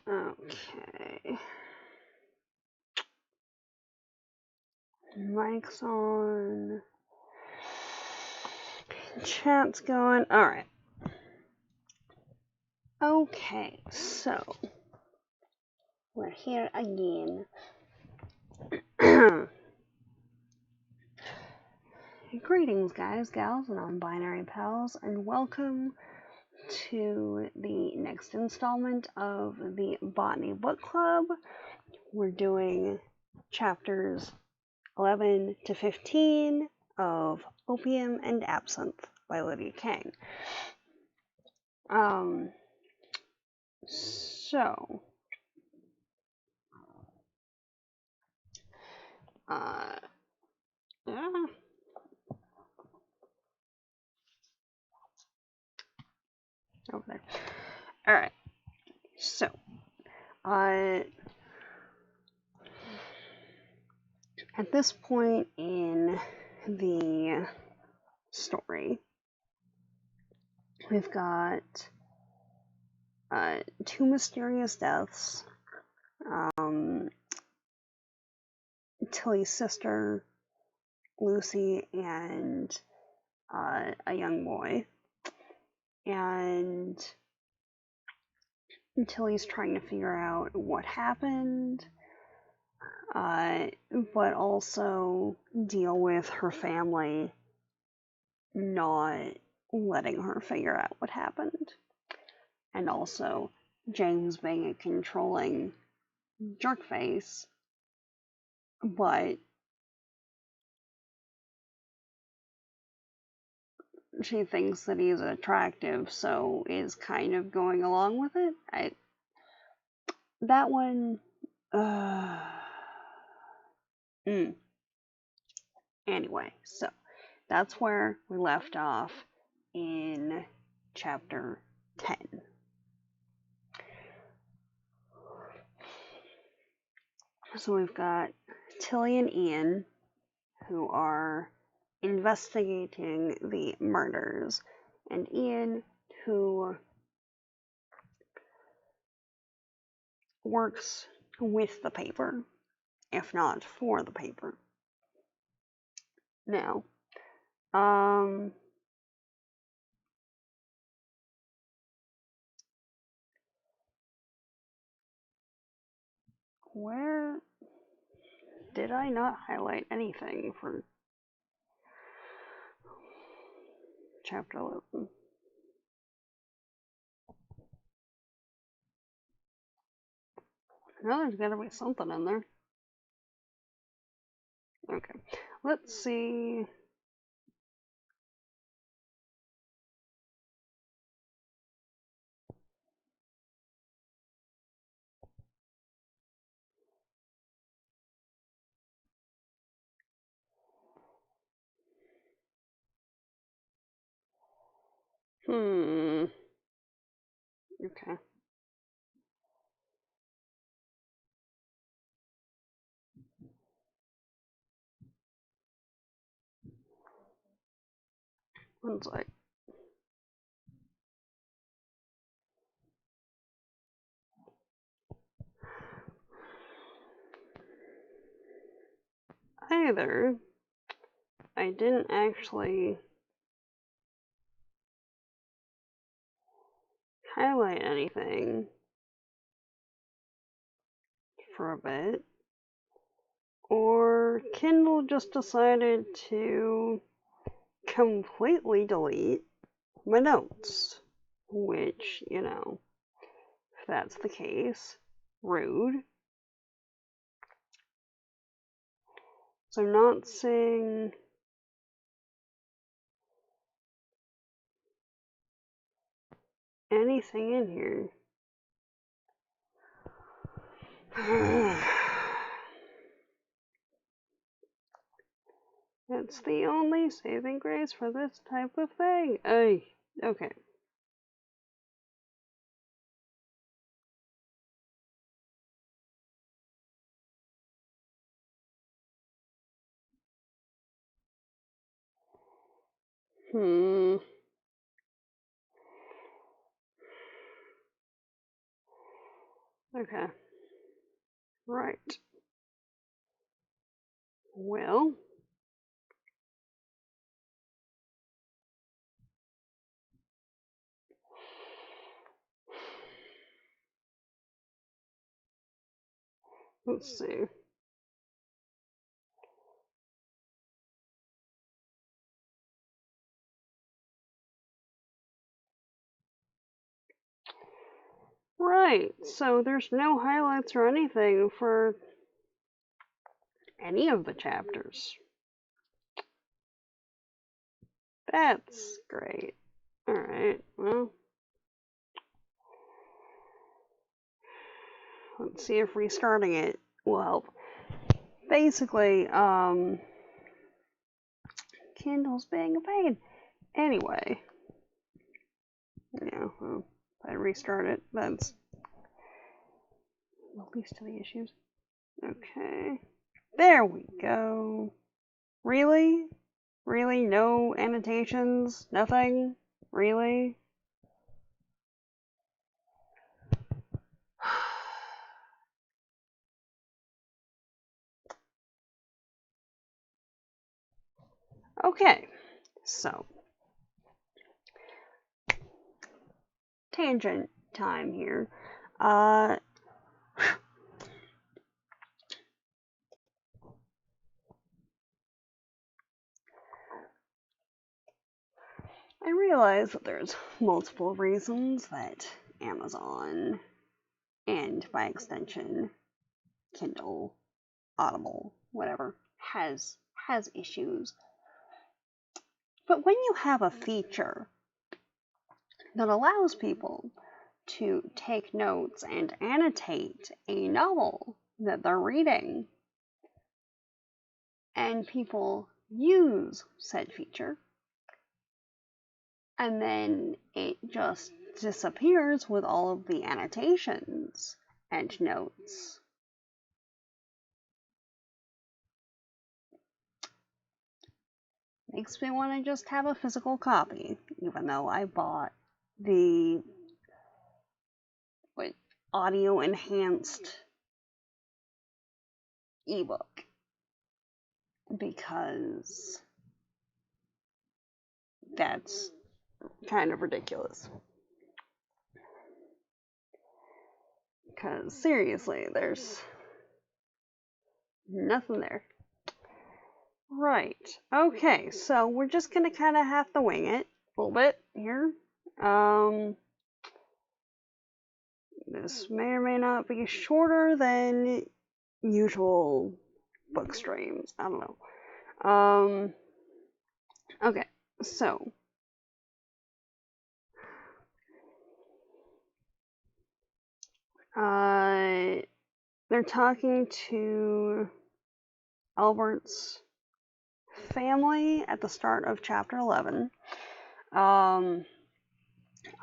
Okay. Mic's on. Chat's going. Alright. Okay, so we're here again. Greetings, guys, gals, and non-binary pals, and welcome to the next installment of the Botany Book Club. We're doing chapters 11 to 15 of Opium and Absinthe by Lydia Kang. So, yeah. Over there. Alright. So, at this point in the story, we've got two mysterious deaths. Tilly's sister, Lucy, and a young boy. And Tilly's trying to figure out what happened, but also deal with her family not letting her figure out what happened. And also James being a controlling jerkface, but she thinks that he's attractive, so is kind of going along with it. That one, Anyway, so that's where we left off in chapter 10. So we've got Tilly and Ian, who are investigating the murders, and Ian, who works with the paper, if not for the paper. Now, where did I not highlight anything for chapter 11? Now there's gotta be something in there. Okay, let's see. Okay. One sec. Either I didn't actually highlight anything for a bit, or Kindle just decided to completely delete my notes, which, if that's the case, rude. So I'm not seeing anything in here. That's the only saving grace for this type of thing. Okay. Okay. Right. Well. Let's see. Right. So there's no highlights or anything for any of the chapters. That's great. Alright, well. Let's see if restarting it will help. Basically, Kindle's being a pain. Anyway. Yeah, well, if I restart it, that's the least of the issues. Okay. There we go. Really? Really? No annotations? Nothing? Really? Okay, so tangent time here. I realize that there's multiple reasons that Amazon, and by extension Kindle, Audible, whatever, has issues. But when you have a feature that allows people to take notes and annotate a novel that they're reading, and people use said feature, and then it just disappears with all of the annotations and notes, makes me want to just have a physical copy, even though I bought the audio enhanced ebook, because that's kind of ridiculous. Because seriously, there's nothing there. Right. Okay, so we're just gonna kind of have to wing it a little bit here. This may or may not be shorter than usual book streams. I don't know. Okay, so they're talking to Albert's family at the start of chapter 11.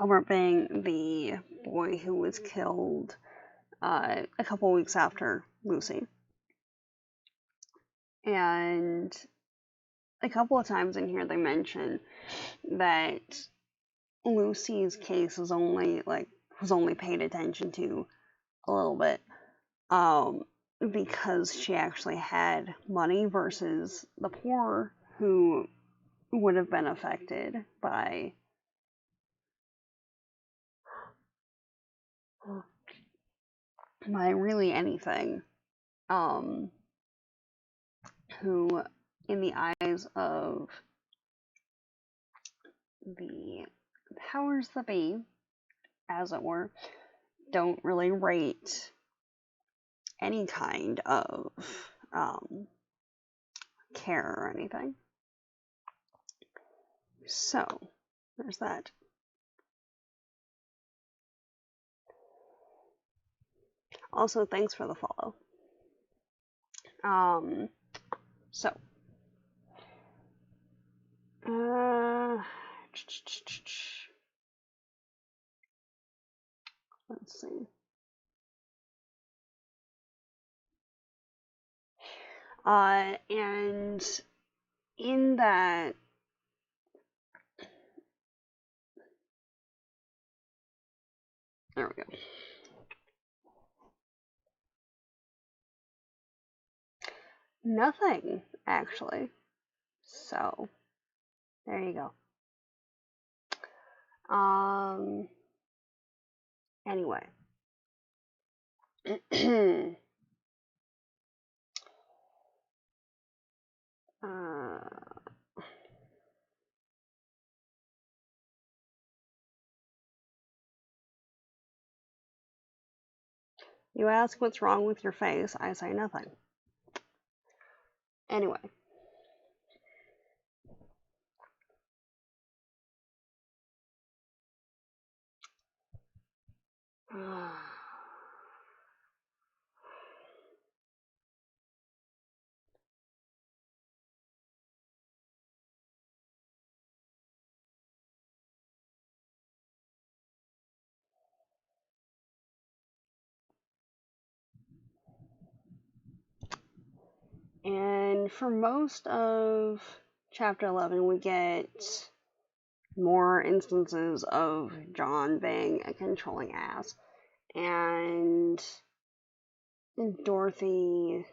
Albert being the boy who was killed a couple weeks after Lucy. And a couple of times in here they mention that Lucy's case was only paid attention to a little bit, because she actually had money versus the poor who would have been affected by really anything, who, in the eyes of the powers that be, as it were, don't really rate any kind of care or anything. So, there's that. Also, thanks for the follow. So, let's see. And in that, there we go. Nothing, actually. So, there you go. Anyway. You ask what's wrong with your face, I say nothing. Anyway. And for most of chapter 11, we get more instances of John being a controlling ass. And Dorothy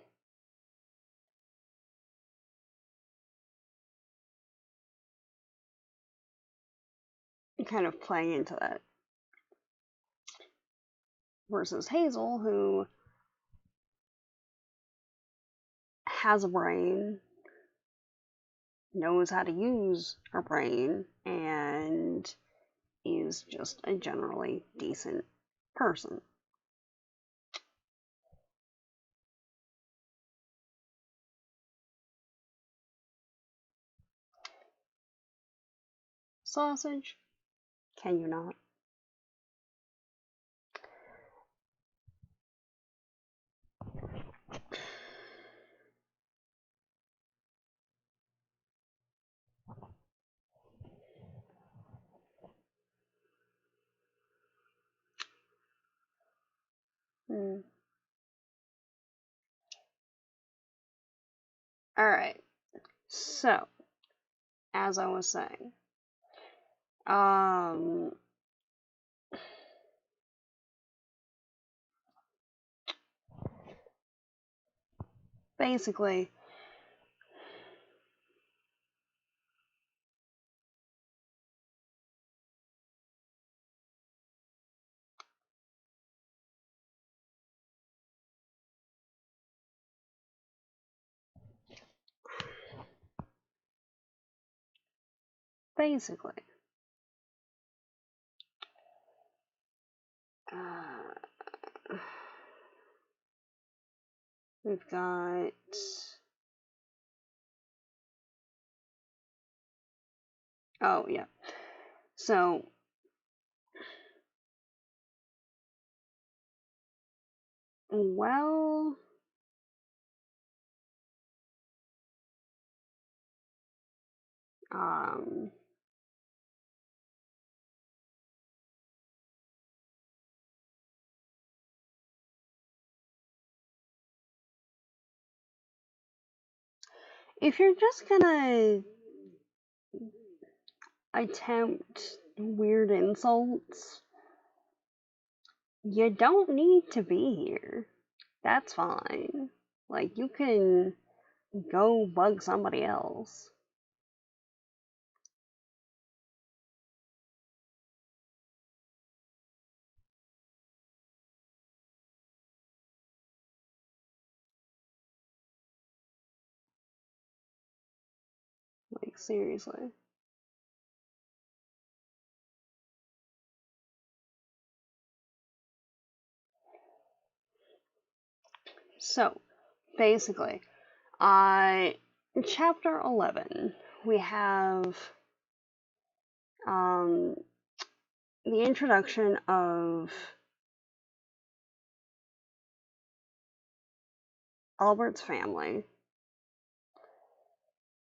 kind of playing into that. Versus Hazel, who has a brain, knows how to use her brain, and is just a generally decent person. Sausage? Can you not? Alright. So, as I was saying, basically, we've got oh yeah. So well, if you're just gonna attempt weird insults, you don't need to be here. That's fine. Like, you can go bug somebody else. Like, seriously. So, basically, chapter 11, we have the introduction of Albert's family,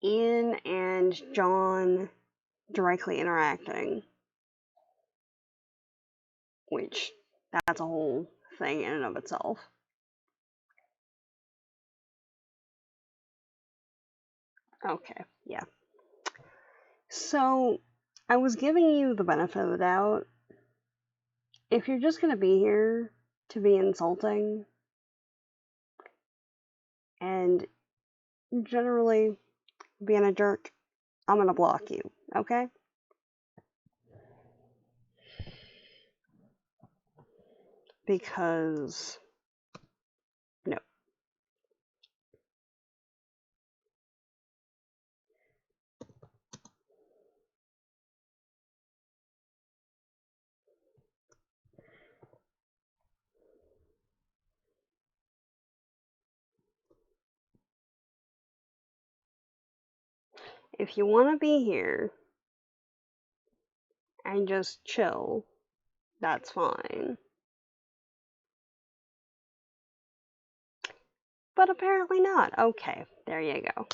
Ian and John directly interacting, which that's a whole thing in and of itself. Okay, yeah. So, I was giving you the benefit of the doubt. If you're just gonna be here to be insulting, and generally being a jerk, I'm gonna block you, okay? Because, no. If you want to be here and just chill, that's fine. But apparently not. Okay, there you go.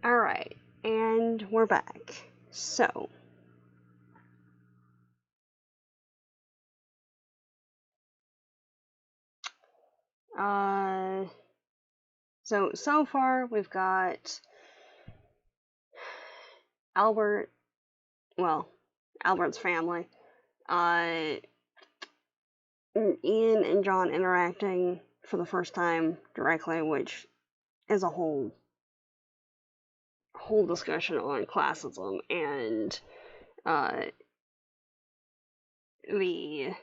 Alright, and we're back. So far we've got Albert's family, Ian and John interacting for the first time directly, which is a whole discussion on classism and the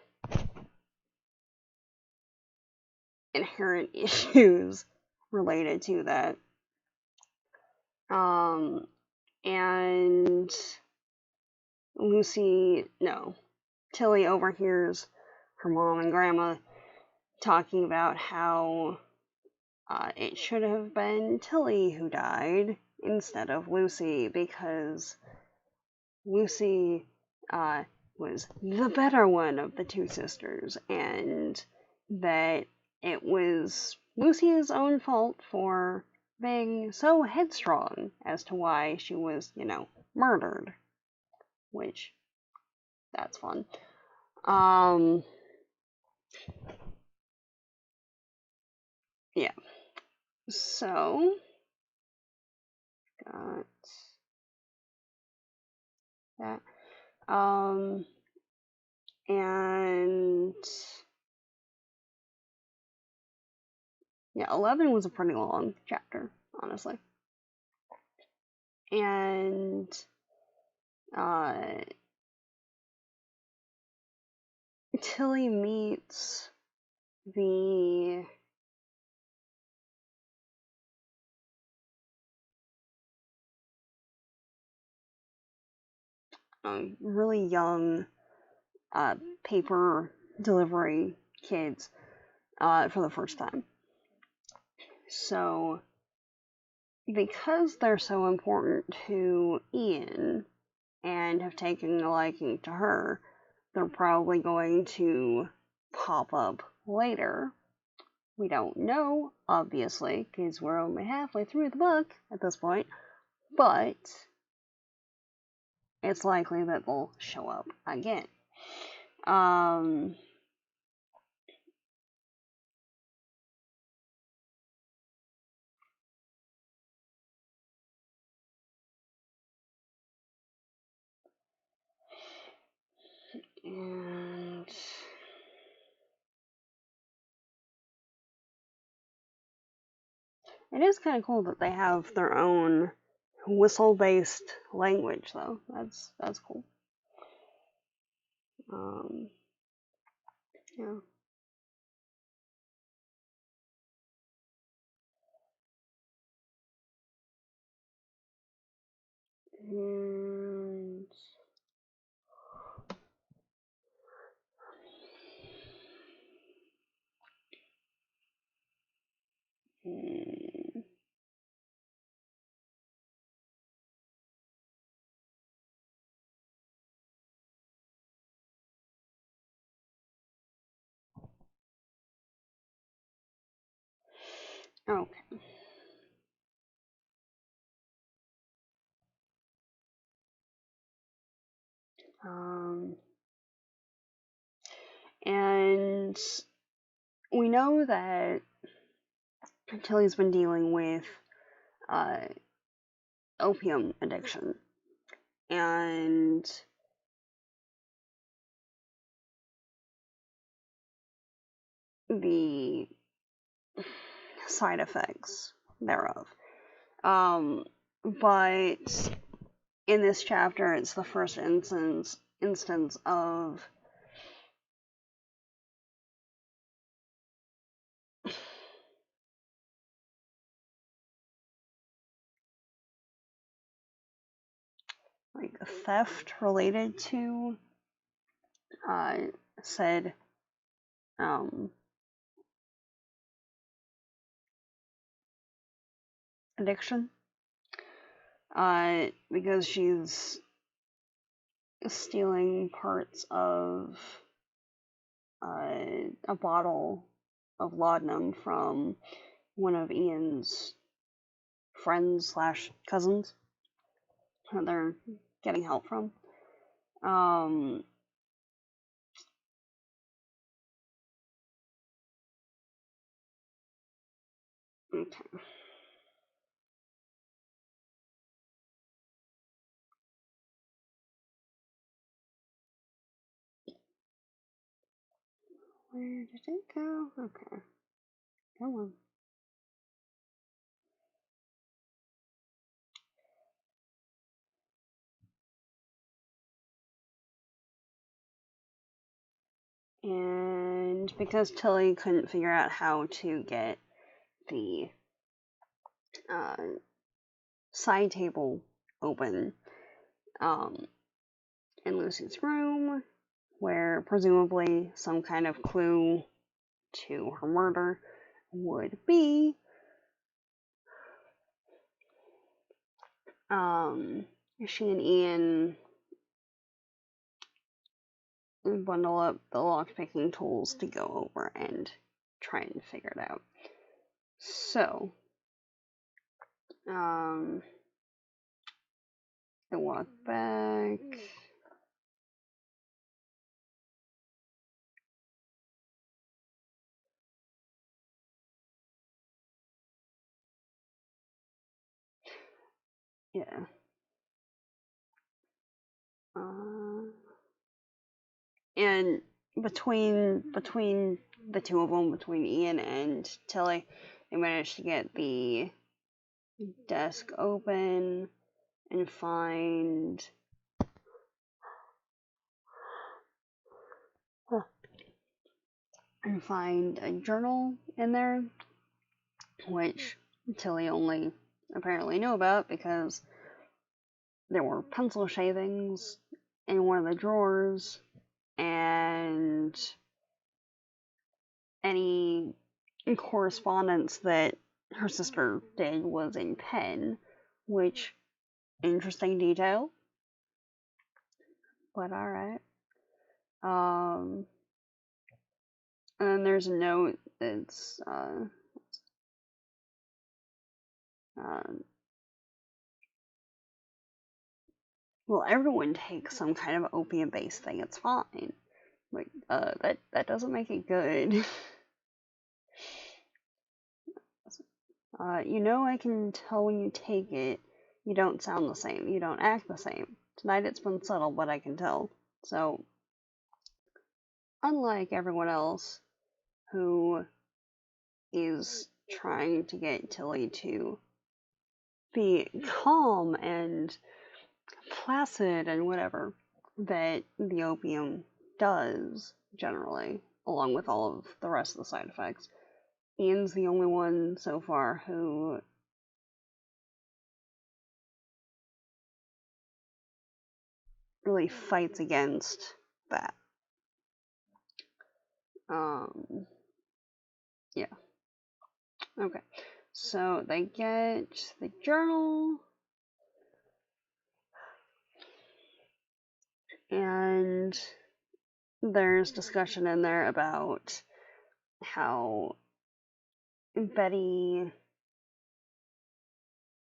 inherent issues related to that. And Tilly overhears her mom and grandma talking about how it should have been Tilly who died instead of Lucy, because Lucy was the better one of the two sisters, and that it was Lucy's own fault for being so headstrong as to why she was, murdered. Which, that's fun. Yeah. So, got that. And yeah, 11 was a pretty long chapter, honestly. And Tilly meets the really young paper delivery kids for the first time. So, because they're so important to Ian and have taken a liking to her, they're probably going to pop up later. We don't know, obviously, because we're only halfway through the book at this point, but it's likely that they'll show up again. And it is kind of cool that they have their own whistle-based language, though. That's cool. Yeah. And okay. And we know that Tilly's been dealing with opium addiction. And the side effects thereof. But in this chapter, it's the first instance of like theft related to said addiction. Because she's stealing parts of a bottle of laudanum from one of Ian's friends / cousins that they're getting help from. Okay. Where did it go? Okay. Come on. And because Tilly couldn't figure out how to get the side table open in Lucy's room, where presumably some kind of clue to her murder would be, she and Ian bundle up the lockpicking tools to go over and try and figure it out. So, they walk back. Yeah. And between the two of them, between Ian and Tilly, they managed to get the desk open and find a journal in there, which Tilly only apparently knew about because there were pencil shavings in one of the drawers, and any correspondence that her sister did was in pen, which, interesting detail, but alright. And then there's a note that's well, everyone takes some kind of opium-based thing, it's fine. Like, that doesn't make it good. I can tell when you take it, you don't sound the same, you don't act the same. Tonight it's been subtle, but I can tell. So, unlike everyone else who is trying to get Tilly to be calm and placid and whatever that the opium does generally, along with all of the rest of the side effects, Ian's the only one so far who really fights against that. Yeah. Okay. So they get the journal, and there's discussion in there about how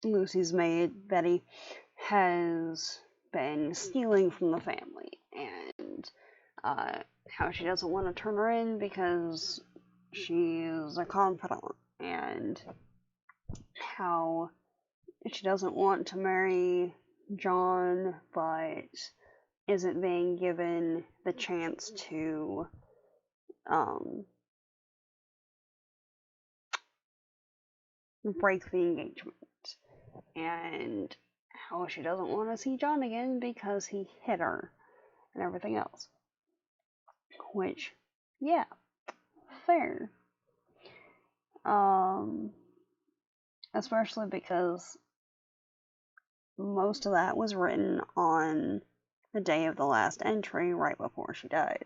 Lucy's maid, Betty, has been stealing from the family, and how she doesn't want to turn her in because she's a confidant, and how she doesn't want to marry John, but isn't being given the chance to break the engagement, and how she doesn't want to see John again because he hit her and everything else. Which, yeah, fair. Especially because most of that was written on the day of the last entry, right before she died.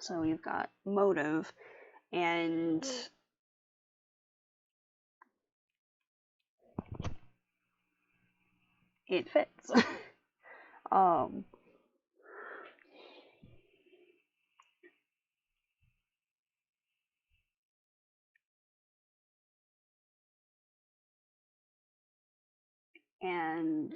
So you've got motive, and it fits. And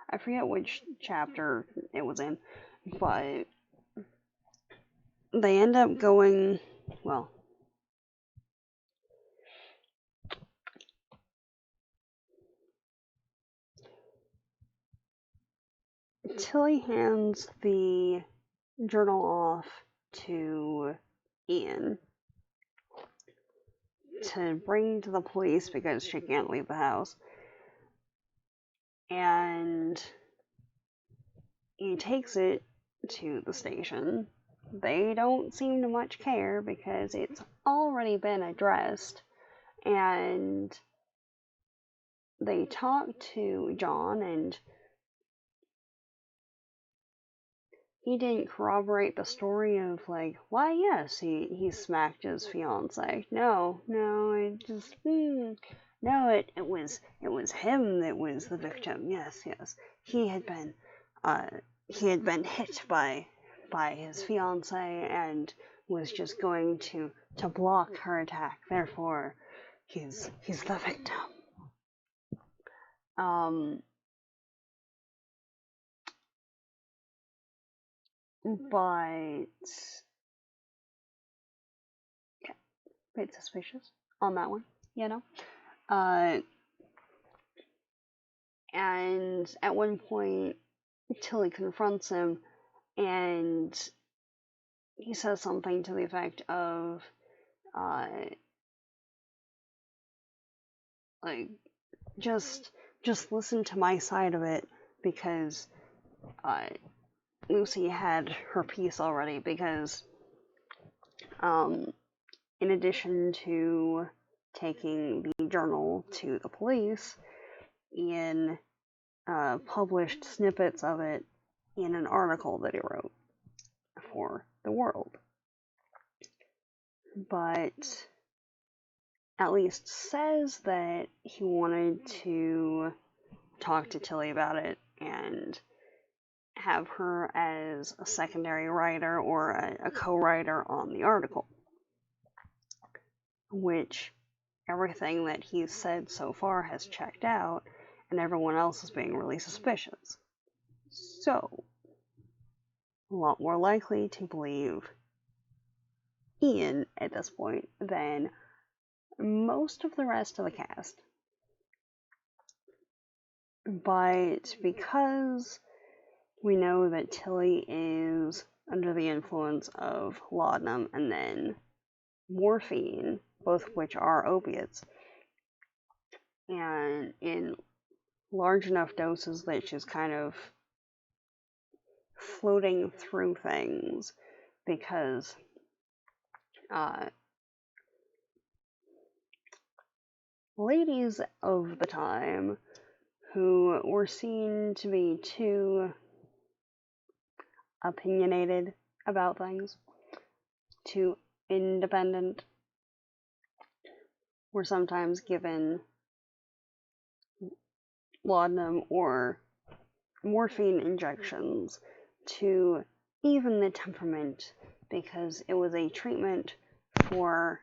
I forget which chapter it was in, but they end up going, well, Tilly hands the journal off to Ian to bring to the police because she can't leave the house. And he takes it to the station. They don't seem to much care because it's already been addressed. And they talk to John, and he didn't corroborate the story of, like, why, yes, he smacked his fiance. No, it just, no, it was him that was the victim. Yes. He had been hit by his fiance and was just going to block her attack. Therefore, he's the victim. But yeah, bit suspicious on that one, you know. And at one point, Tilly confronts him, and he says something to the effect of, like, just listen to my side of it, because Lucy had her piece already, because in addition to taking the journal to the police, Ian published snippets of it in an article that he wrote for the World. But at least says that he wanted to talk to Tilly about it and have her as a secondary writer or a co-writer on the article. Which everything that he's said so far has checked out, and everyone else is being really suspicious. So, a lot more likely to believe Ian at this point than most of the rest of the cast. But because we know that Tilly is under the influence of laudanum and then morphine, both of which are opiates, and in large enough doses that she's kind of floating through things, because ladies of the time who were seen to be too opinionated about things, too independent, were sometimes given laudanum or morphine injections to even the temperament, because it was a treatment for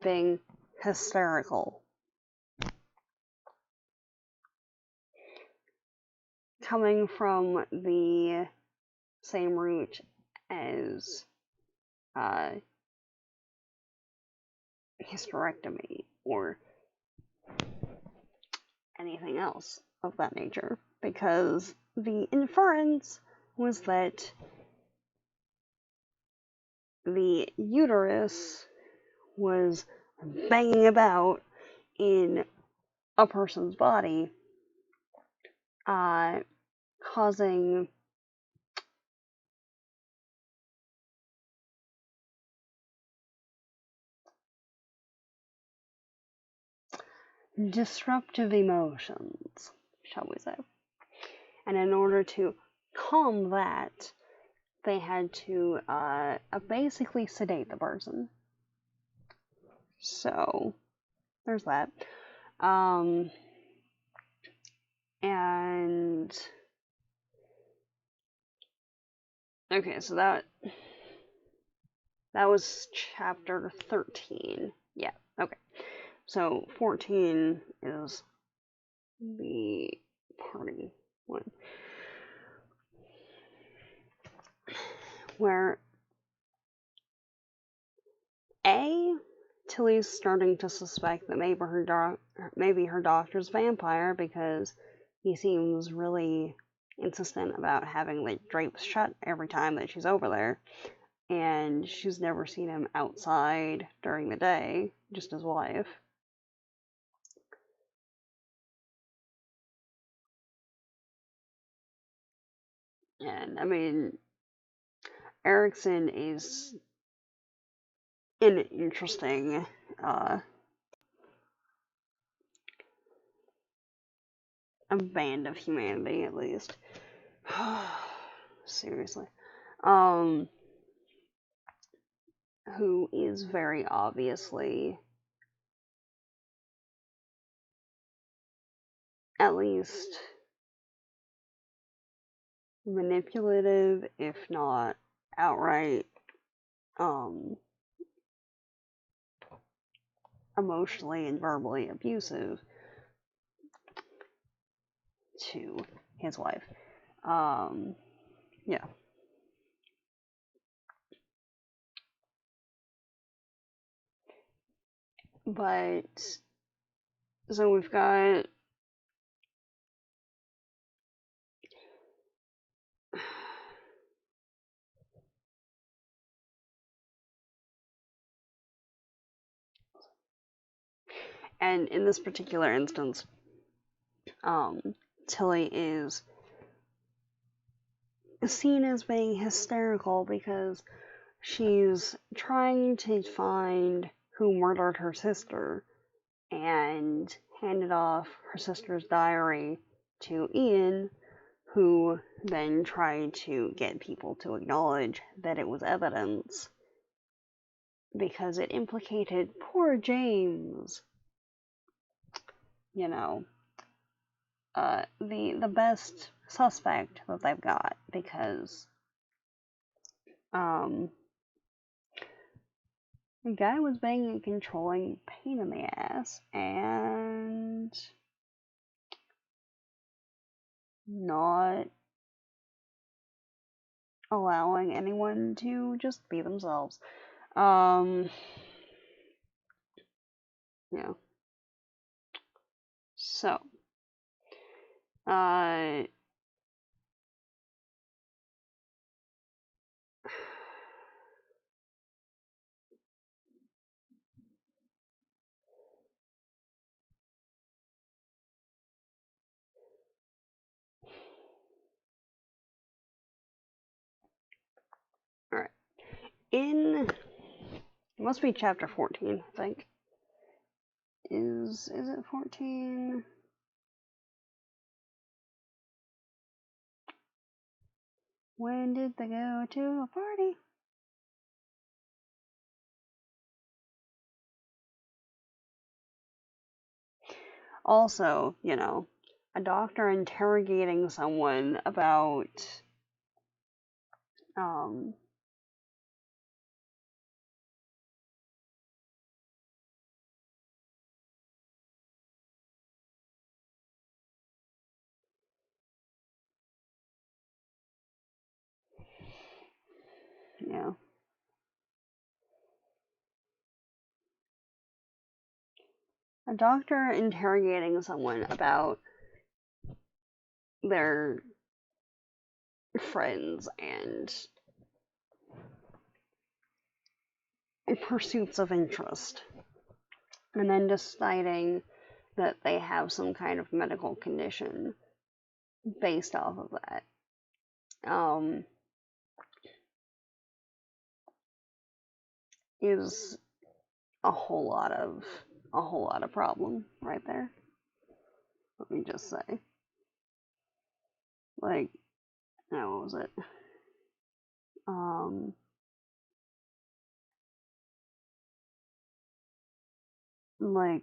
being hysterical. coming from the same root as hysterectomy or anything else of that nature, because the inference was that the uterus was banging about in a person's body, causing disruptive emotions, shall we say. And in order to calm that, they had to basically sedate the person. So, there's that. And okay, so that was chapter 13. Yeah, okay. So 14 is the party one, where Tilly's starting to suspect that maybe her doctor's vampire, because he seems really insistent about having the drapes shut every time that she's over there, and she's never seen him outside during the day, just his wife. And I mean, Erickson is an interesting a band of humanity, at least. Seriously. Who is very obviously, at least, manipulative, if not outright emotionally and verbally abusive to his wife. Yeah. But so we've got and in this particular instance, Tilly is seen as being hysterical because she's trying to find who murdered her sister and handed off her sister's diary to Ian, who then tried to get people to acknowledge that it was evidence because it implicated poor James. You know, the best suspect that they've got, because the guy was being a controlling pain in the ass and not allowing anyone to just be themselves. Yeah. So, alright. It must be chapter 14, I think. Is it 14? When did they go to a party? Also, a doctor interrogating someone about Yeah. A doctor interrogating someone about their friends and pursuits of interest, and then deciding that they have some kind of medical condition based off of that. Is a whole lot of problem right there. Let me just say, like, what was it? Like,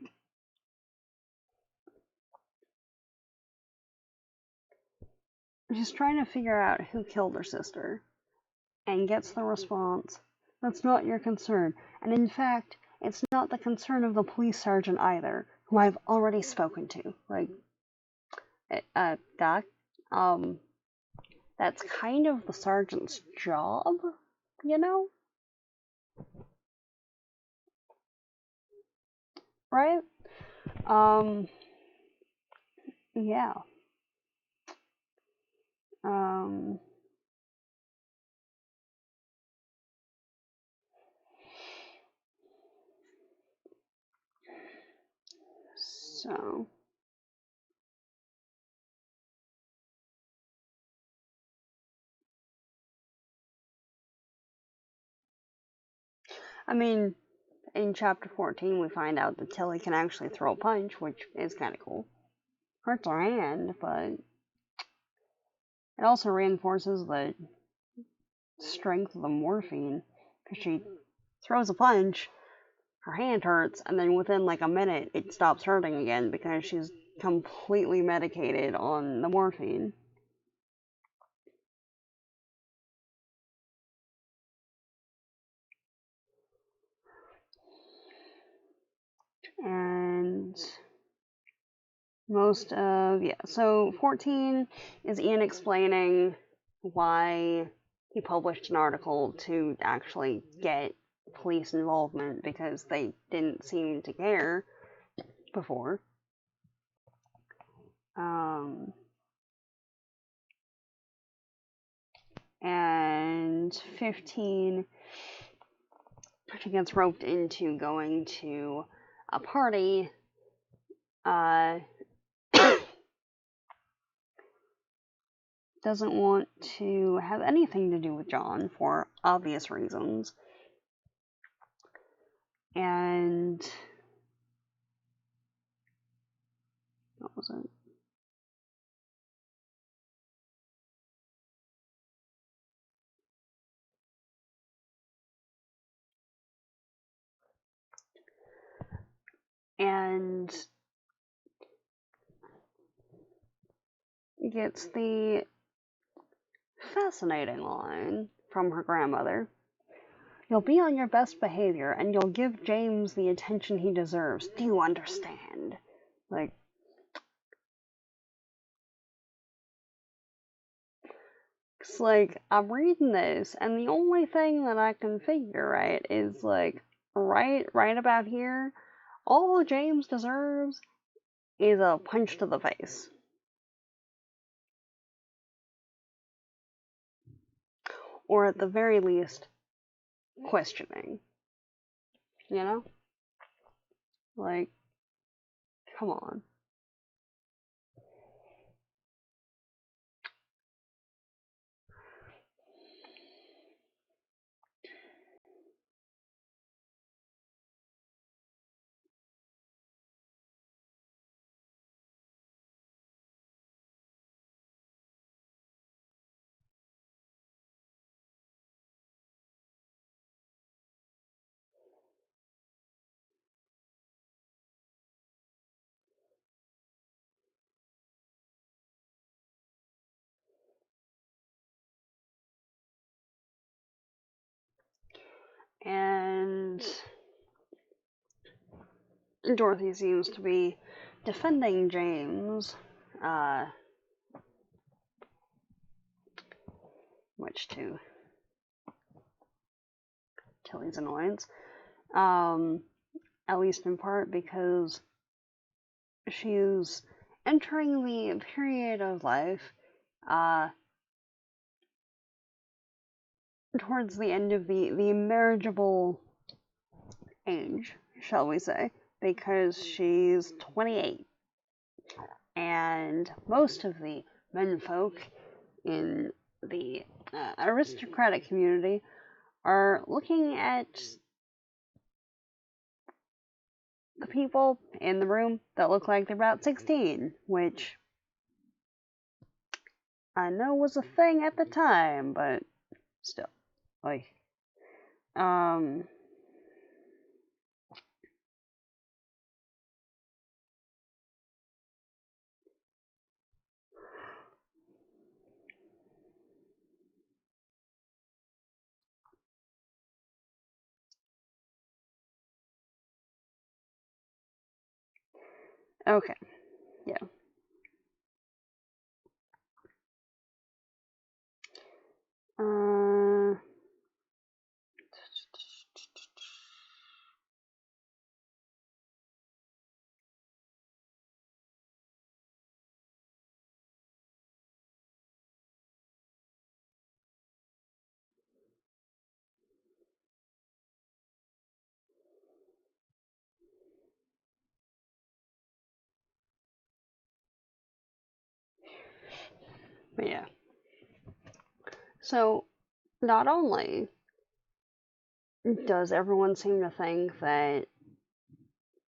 she's trying to figure out who killed her sister, and gets the response, "That's not your concern." And in fact, it's not the concern of the police sergeant either, who I've already spoken to. Like, Doc, that's kind of the sergeant's job, you know? Right? Yeah. So, I mean, in chapter 14, we find out that Tilly can actually throw a punch, which is kind of cool. Hurts her hand, but it also reinforces the strength of the morphine, because she throws a punch, her hand hurts, and then within like a minute, it stops hurting again because she's completely medicated on the morphine. And so 14 is Ian explaining why he published an article to actually get police involvement, because they didn't seem to care before. And 15, she gets roped into going to a party. Doesn't want to have anything to do with John for obvious reasons. And what was it? And gets the fascinating line from her grandmother: "You'll be on your best behavior, and you'll give James the attention he deserves. Do you understand?" Like, it's like, I'm reading this, and the only thing that I can figure right is like, right about here, all James deserves is a punch to the face. Or at the very least, questioning. You know? Like, come on. And Dorothy seems to be defending James, which to Tilly's annoyance. At least in part because she's entering the period of life towards the end of the marriageable age, shall we say, because she's 28. And most of the menfolk in the aristocratic community are looking at the people in the room that look like they're about 16, which I know was a thing at the time, but still, like, okay, yeah. But yeah. So, not only does everyone seem to think that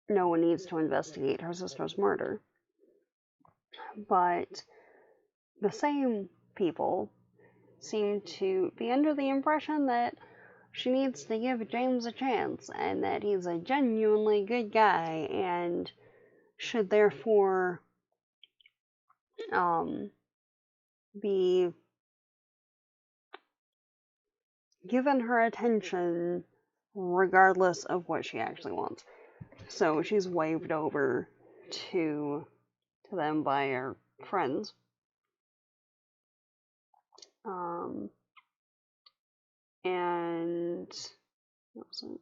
no one needs to investigate her sister's murder, but the same people seem to be under the impression that she needs to give James a chance and that he's a genuinely good guy and should therefore be given her attention regardless of what she actually wants. So she's waved over to them by her friends. And what was it?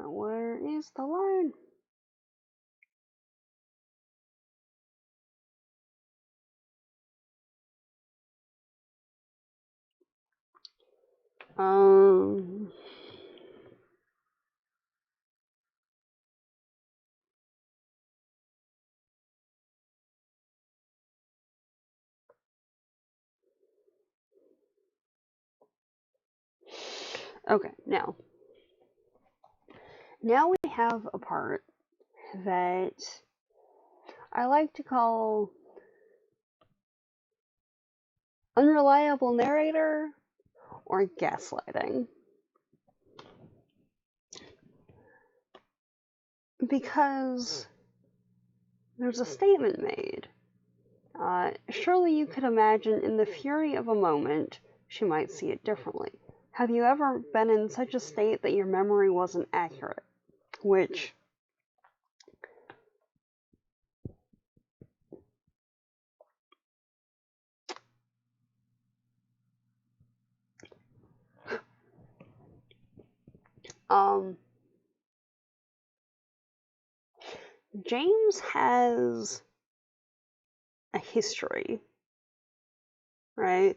Where is the line? Okay, now we have a part that I like to call unreliable narrator or gaslighting. Because there's a statement made. Surely you could imagine in the fury of a moment, she might see it differently. Have you ever been in such a state that your memory wasn't accurate? Which, James has a history, right?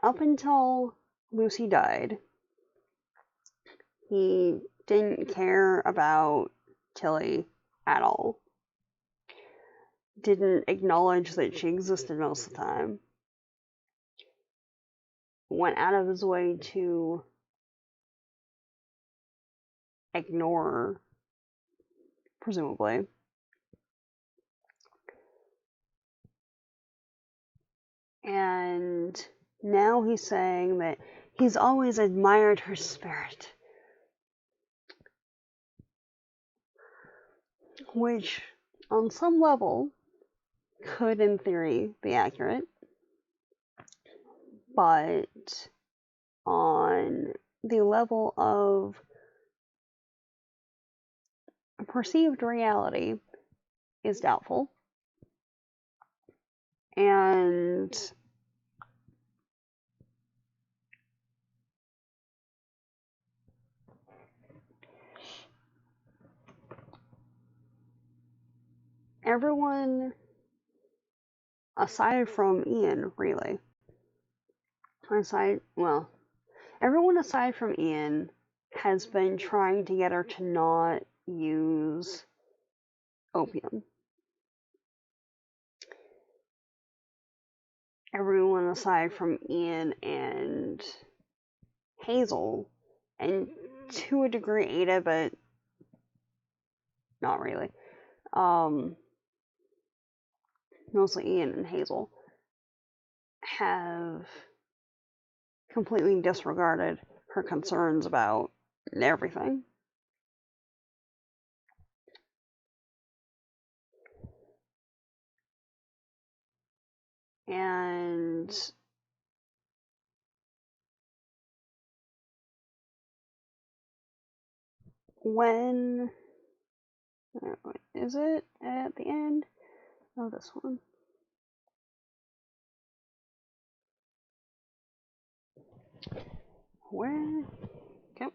Up until Lucy died, he didn't care about Tilly at all. Didn't acknowledge that she existed most of the time. Went out of his way to ignore her, presumably. And now he's saying that he's always admired her spirit. Which, on some level, could, in theory, be accurate. But on the level of perceived reality, is doubtful. And everyone, aside from Ian, really, everyone aside from Ian has been trying to get her to not use opium. Everyone aside from Ian and Hazel, and to a degree Ada, but not really. Mostly Ian and Hazel have completely disregarded her concerns about everything. And when is it at the end? Oh, this one. Where? Yep.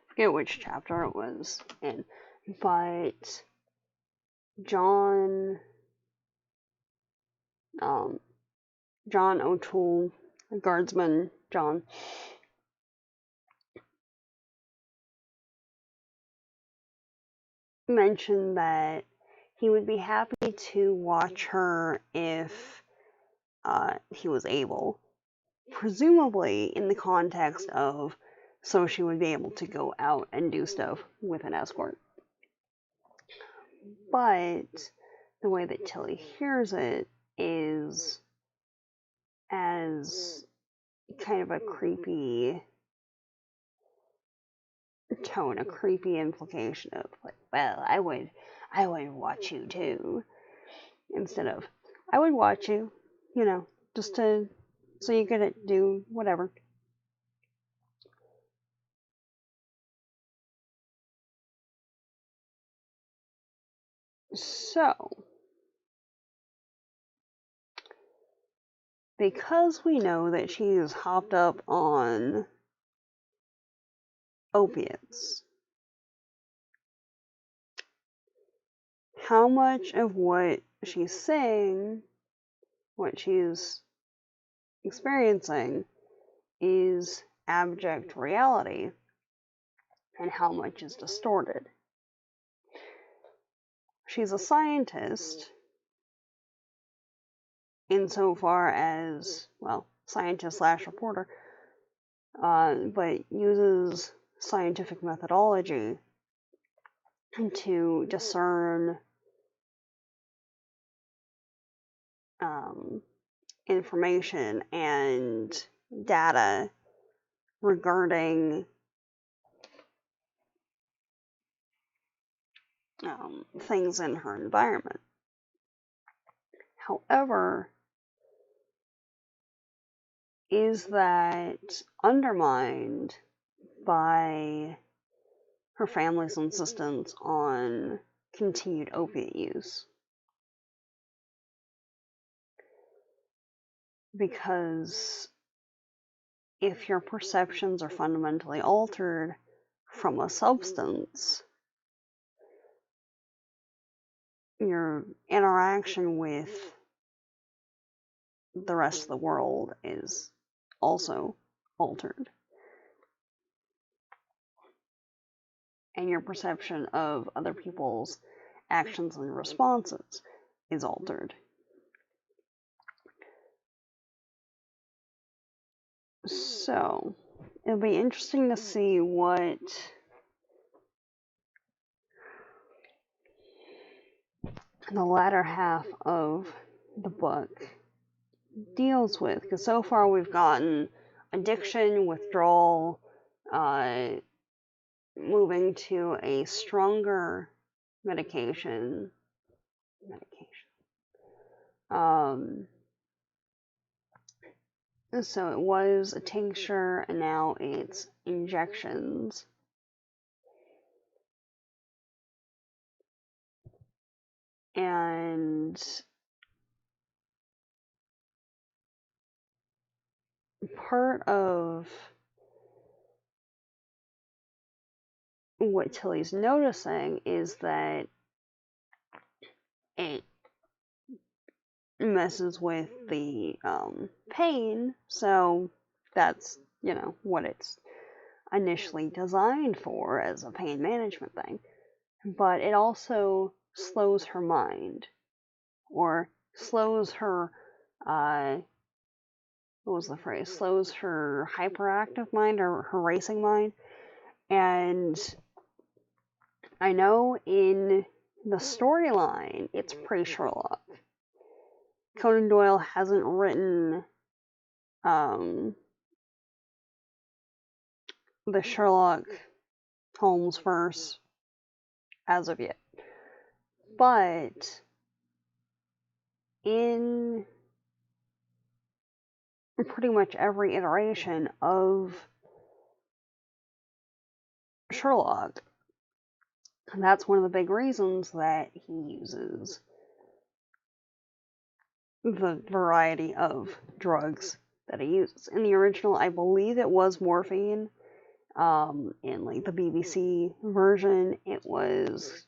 Forget which chapter it was in, but John O'Toole, guardsman John, mentioned that he would be happy to watch her if he was able, presumably in the context of so she would be able to go out and do stuff with an escort. But the way that Tilly hears it is as kind of a creepy tone, a creepy implication of like, well, I would watch you too, instead of I would watch you, just so you could do whatever. So, because we know that she's hopped up on opiates, how much of what she's saying, what she's experiencing, is abject reality, and how much is distorted? She's a scientist, insofar as, well, scientist / reporter, but uses scientific methodology to discern information and data regarding things in her environment. However, is that undermined by her family's insistence on continued opiate use? Because if your perceptions are fundamentally altered from a substance, your interaction with the rest of the world is also altered. And your perception of other people's actions and responses is altered. So, it'll be interesting to see what the latter half of the book deals with, because so far we've gotten addiction, withdrawal, moving to a stronger medication. So it was a tincture, and now it's injections. And part of what Tilly's noticing is that it messes with the pain, so that's, what it's initially designed for as a pain management thing. But it also slows her mind, or slows her, what was the phrase? Slows her hyperactive mind, or her racing mind. And I know in the storyline, it's pre-Sherlock. Conan Doyle hasn't written the Sherlock Holmes verse as of yet. But in pretty much every iteration of Sherlock, that's one of the big reasons that he uses the variety of drugs that he uses. In the original, I believe it was morphine. In like the BBC version, it was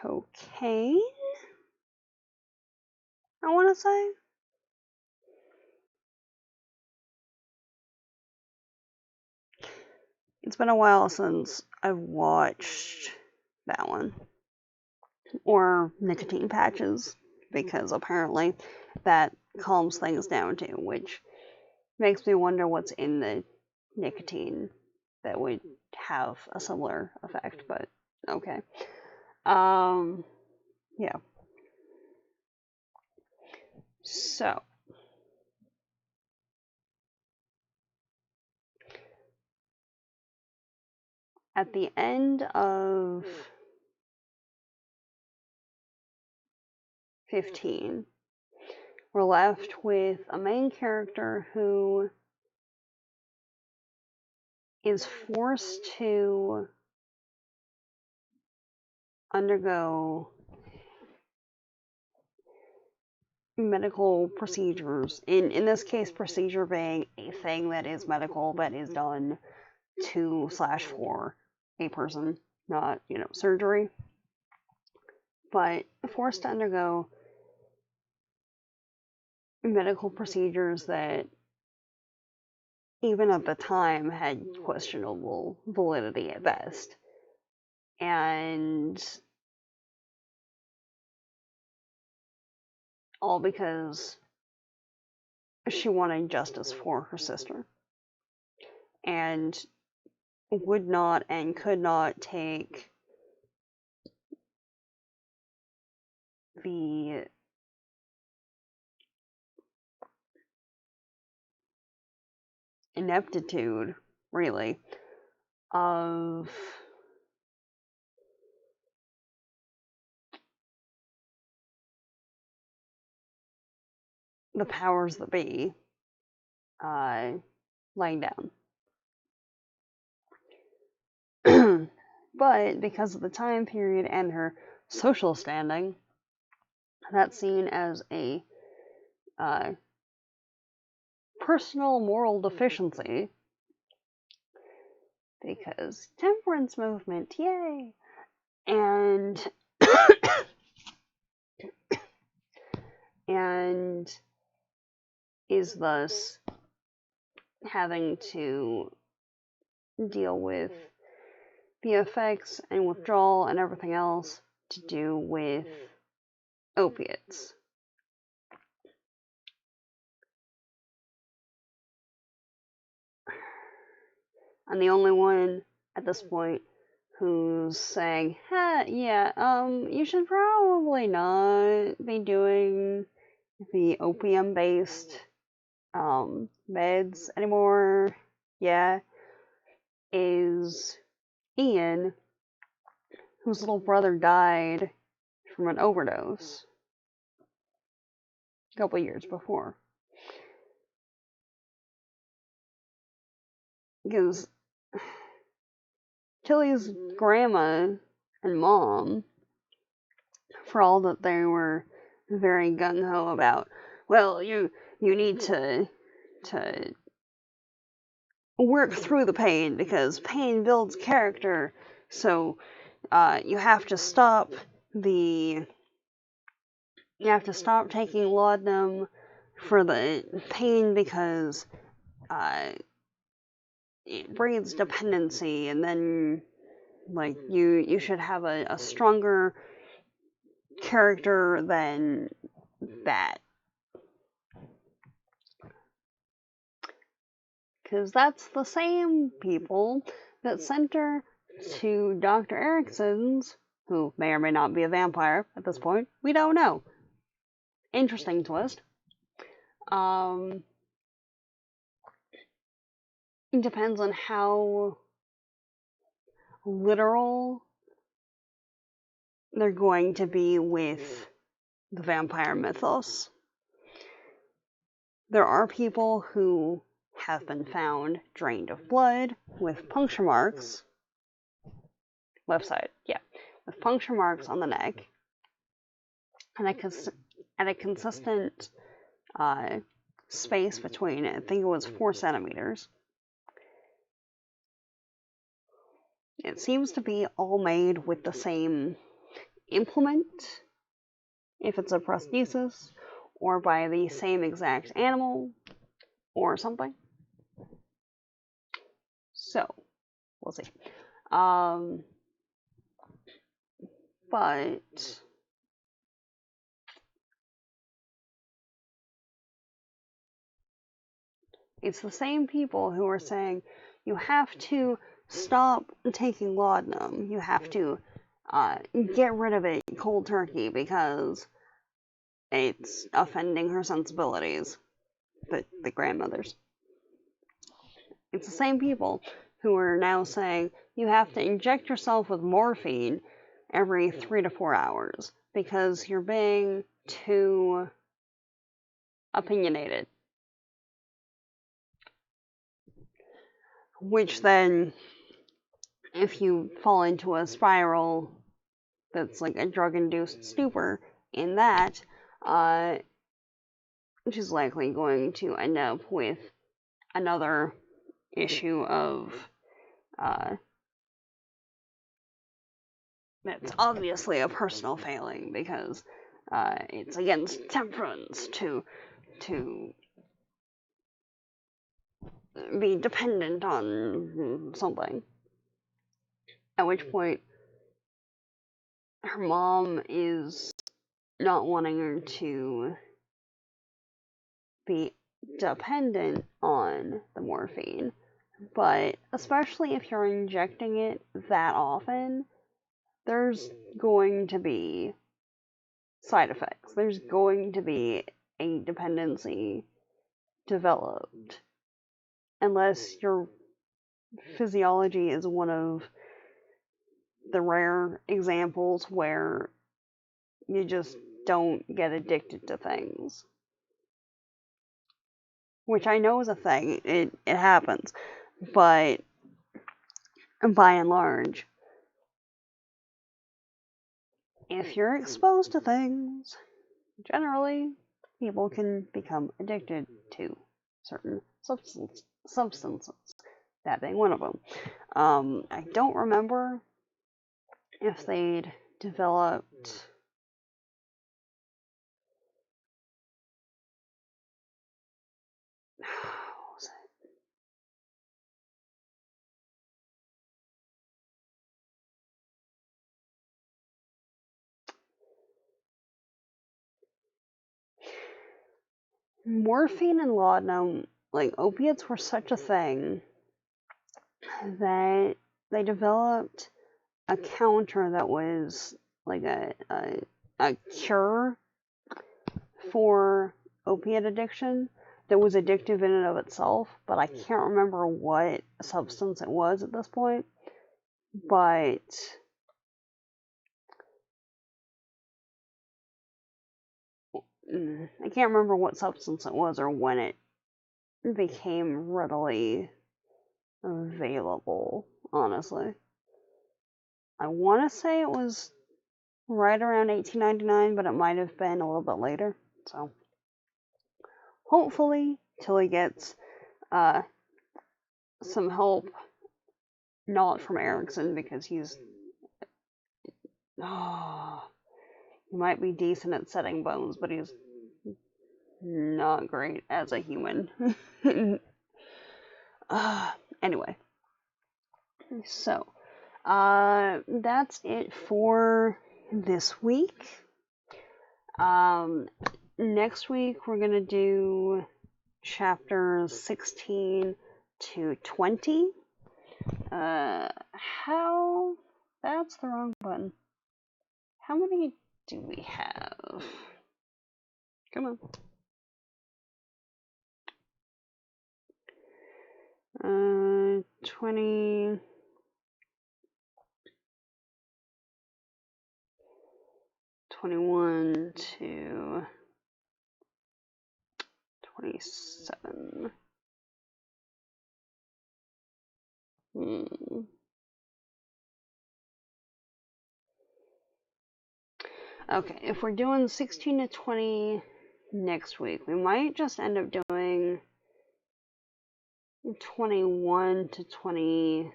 cocaine, I want to say. It's been a while since I've watched that one. Or nicotine patches, because apparently that calms things down too, which makes me wonder what's in the nicotine that would have a similar effect, but okay. Yeah. So, at the end of 15, we're left with a main character who is forced to undergo medical procedures. In this case, procedure being a thing that is medical, that is done to/for a person, not, surgery. But forced to undergo medical procedures that even at the time had questionable validity at best. And all because she wanted justice for her sister. And would not and could not take the ineptitude, really, of the powers that be laying down. But because of the time period and her social standing, that's seen as a personal moral deficiency, because temperance movement, yay! And and is thus having to deal with the effects and withdrawal and everything else to do with opiates. I'm the only one at this point who's saying, you should probably not be doing the opium-based meds anymore, yeah, is Ian, whose little brother died from an overdose a couple years before. Because Tilly's grandma and mom, for all that they were very gung-ho about, well, you need to work through the pain because pain builds character, so you have to stop taking laudanum for the pain because it breeds dependency, and then like you should have a stronger character than that, because that's the same people that sent her to Dr. Erickson's, who may or may not be a vampire at this point. We don't know. Interesting twist. It depends on how literal they're going to be with the vampire mythos. There are people who have been found drained of blood with puncture marks. Left side, yeah. With puncture marks on the neck. And a consistent space between, I think it was 4 centimeters. It seems to be all made with the same implement, if it's a prosthesis, or by the same exact animal, or something. So, we'll see. But it's the same people who are saying you have to stop taking laudanum. You have to get rid of it cold turkey because it's offending her sensibilities. The grandmothers. It's the same people who are now saying you have to inject yourself with morphine every 3 to 4 hours because you're being too opinionated. Which then, if you fall into a spiral that's like a drug-induced stupor in that, which is likely going to end up with another issue of that's obviously a personal failing because it's against temperance to be dependent on something. At which point, her mom is not wanting her to be dependent on the morphine, but especially if you're injecting it that often, there's going to be side effects. There's going to be a dependency developed. Unless your physiology is one of the rare examples where you just don't get addicted to things. Which I know is a thing. It happens. But by and large, if you're exposed to things, generally, people can become addicted to certain substances, that being one of them. I don't remember if they'd developed what was it? Morphine and laudanum, like opiates were such a thing that they developed a counter that was like a cure for opiate addiction, that was addictive in and of itself, but I can't remember what substance it was at this point. But I can't remember what substance it was or when it became readily available, honestly. I want to say it was right around 1899, but it might have been a little bit later. So hopefully, till he gets some help, not from Erickson, because he's he might be decent at setting bones, but he's not great as a human. Anyway, so that's it for this week. Next week we're gonna do chapters 16 to 20. How? That's the wrong button. How many do we have? Come on. 20. 21 to 27. Okay, if we're doing 16 to 20 next week, we might just end up doing 21 to 20,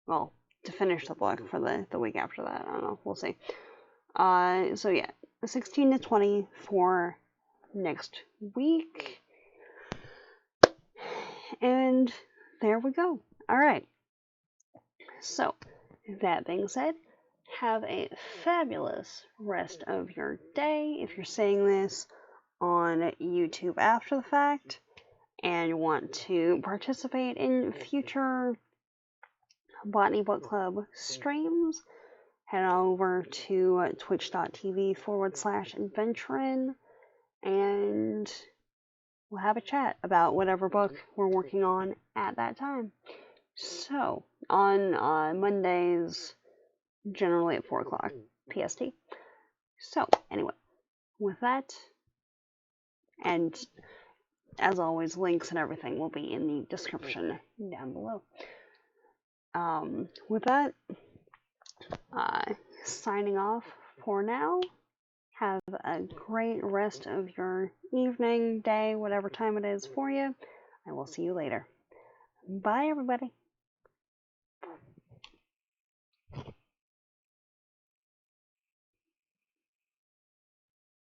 well, to finish the book for the week after that. I don't know, we'll see. So yeah, 16 to 20 for next week. And there we go. Alright. So, that being said, have a fabulous rest of your day. If you're seeing this on YouTube after the fact and you want to participate in future Botany Book Club streams, head on over to twitch.tv/adventurin and we'll have a chat about whatever book we're working on at that time. So, on Mondays, generally at 4 o'clock PST. So, anyway, with that, and as always, links and everything will be in the description down below. With that, signing off for now. Have a great rest of your evening, day, whatever time it is for you. I will see you later. Bye, everybody.